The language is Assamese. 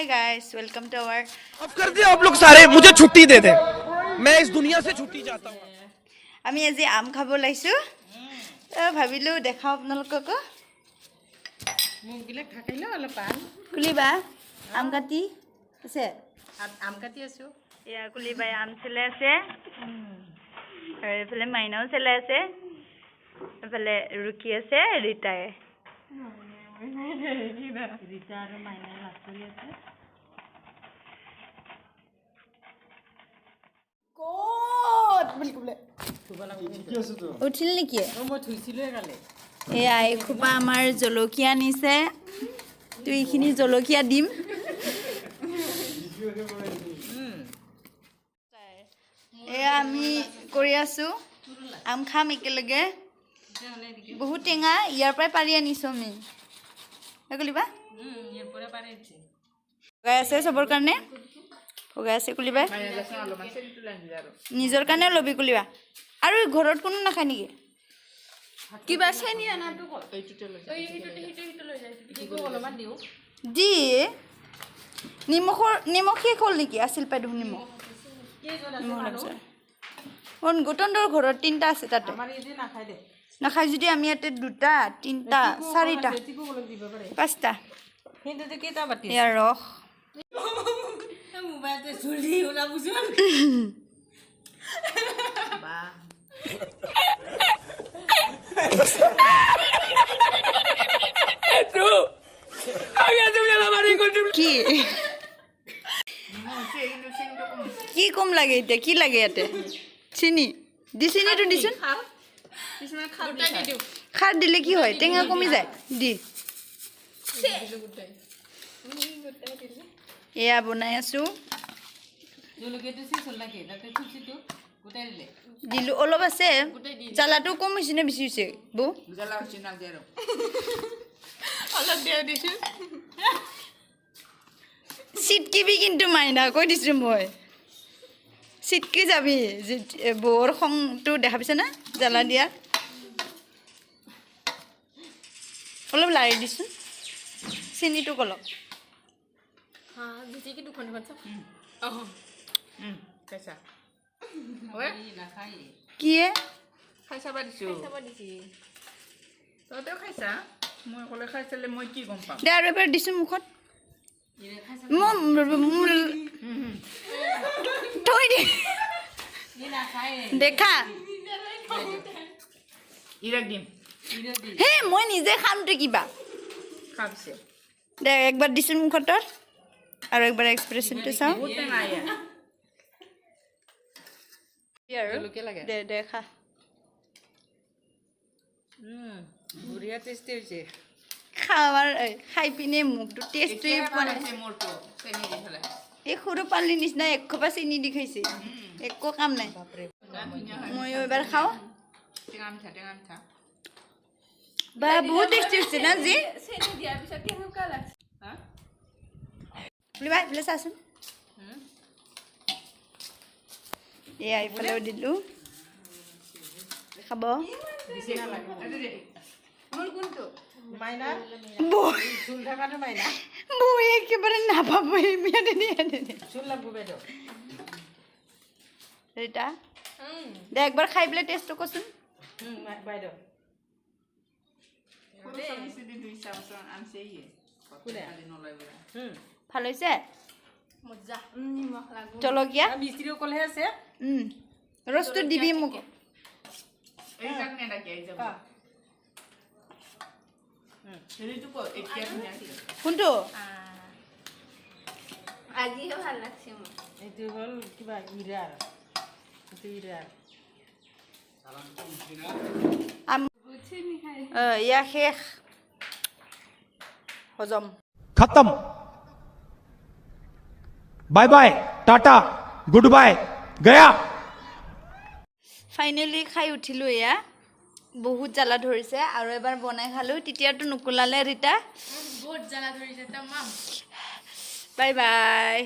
hi guys welcome to our अब कर दिया आप लोग सारे मुझे छुट्टी दे दे मैं इस दुनिया से छुट्टी चाहता हूँ আমি আজি আম খাব লাইছো ভাবিলো দেখাও আপোনালোকক মুগবিলাক ঢাকাইলো অলপ পান কুলিবা আম কাটি আছে আম কাটি আছো ইয়া কুলিবাই আম চেলে আছে আৰু এফালে মাইনাও চেলে আছে এফালে ৰুকি আছে ৰিতায়ে ৰীতা আৰু মাইনা লাভ কৰি আছে ক'ত বুলি ক'লে উঠিল নেকি মই থৈছিলোৱে কালি এয়া এখোপা আমাৰ জলকীয়া নিছে তো এইখিনি জলকীয়া দিম এয়া আমি কৰি আছো আম খাম একেলগে বহুত টেঙা ইয়াৰ পৰাই পাৰি আনিছো আমি কুলিবা ভগাই আছে চবৰ কাৰণে ভগাই আছে কুলিবা নিজৰ কাৰণে ল'বি কুলিবা আৰু ঘৰত কোনো নাখায় নেকি কিবা চেনি আনাটো দি নিমখ শেষ হ'ল নেকি আছিল পাই দেখোন নিমখ গোটন্দৰ ঘৰত 3টা আছে তাতে নাখায় যদি আমি ইয়াতে 2টা 3টা 4টা 5টা ইয়াৰ ৰস মোবাইলতে চুলি ওলাবচোন কি কম লাগে এতিয়া কি লাগে ইয়াতে চিনি দি চিনিটো দিছোন খাৰ দিলে কি হয় টেঙা কমি যায় দি এয়া বনাই আছো দিলো অলপ আছে জ্বালাটো কম হৈছে নে বেছি হৈছে বৌ চিটকিবি কিন্তু মাইনা কৈ দিছো মই চিটকি যাবি বৌৰ খংটো দেখা পাইছে না জ্বালা দিয়া অলপ লাৰি দিছো চেনিটো কলক কিয়ে খাই চাবা দিছো তইতো খাইছা মই অকলে খাইছিলে মই কি গম পাম দে আৰু এবাৰ দিছো মুখত থৈ দে দেখা ইৰাক দিম হে মই নিজে খামতো কিবা খাবছে দে একবাৰ দিছো মুখত আৰু একবাৰ এক্সপ্ৰেছনটো চাওঁ দে দে খা বঢ়িয়া টেষ্টি হৈছে খাৱাৰ খাই পিনে মুখটো টেষ্টটোৱে পোৱা নাই এই সৰু পালিৰ নিচিনা একোপা চেনি দি খাইছে একো কাম নাই ময়ো এবাৰ খাওঁ বা বহুত টেষ্টি হৈছে না যি বুলিবা এইফালে চাচোন এয়া এইফালেও দিলোঁ খাব বৌ একেবাৰে নাপাব ৰীতা দে একবাৰ খাই পেলাই টেষ্টটো কচোন ভাল হৈছে জলকীয়া ৰসটো দিবি মোক কোনটো আজিহে ভাল লাগছে মোৰ এইটো হ'ল কিবা ইৰাৰ ইয়া শেষ হজম खत्म bye bye tata goodbye गया ফাইনেলি খাই উঠিলোঁ এয়া বহুত জ্বালা ধৰিছে আৰু এবাৰ বনাই খালোঁ তেতিয়াতো নুকুলালে ৰীতা বহুত জ্বালা ধৰিছে তামাম বাই বাই